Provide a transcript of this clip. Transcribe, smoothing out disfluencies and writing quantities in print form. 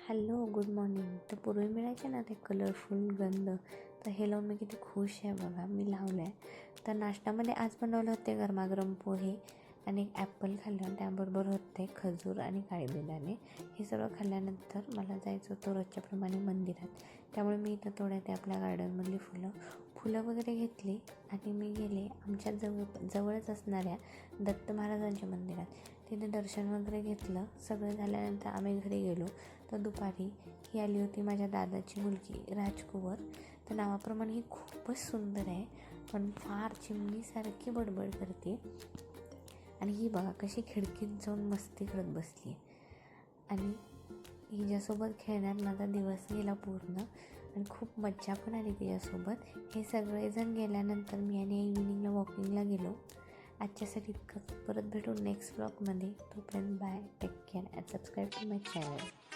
Hello, good morning. तर पूर्वी मिळायचे ना ते कलरफुल गंध, तर हे लावून मी किती खुश आहे बघा. मी लावलं आहे. तर नाश्त्यामध्ये आज बनवले होते गरमागरम पोहे आणि एक ॲपल खाल्लं. त्याबरोबर होते खजूर आणि काळे बेदाणे. हे सगळं खाल्ल्यानंतर मला जायचं होतं रोजच्याप्रमाणे मंदिरात. त्यामुळे मी इथं थोड्या ते आपल्या गार्डनमधली फुलं वगैरे घेतली आणि मी गेले आमच्या जवळच असणाऱ्या दत्त महाराजांच्या मंदिरात. तिथे दर्शन वगैरे घेतलं. सगळं झाल्यानंतर आम्ही घरी गेलो. तर दुपारी ही आली होती माझ्या दादाची मुलगी राजकुवर. तर नावाप्रमाणे ही खूपच सुंदर आहे, पण फार चिमणीसारखी बडबड करते. आणि ही बघा कशी खिडकीत जाऊन मस्ती करत बसली आहे. आणि हिच्यासोबत खेळण्यात माझा दिवस गेला पूर्ण आणि खूप मज्जा पण आली तिच्यासोबत. हे सगळेजण गेल्यानंतर मी आणि इव्हिनिंगला वॉकिंगला गेलो. आजच्यासाठी इतकंच. परत भेटू नेक्स्ट व्लॉगमध्ये. तोपर्यंत bye, take care and subscribe to my channel.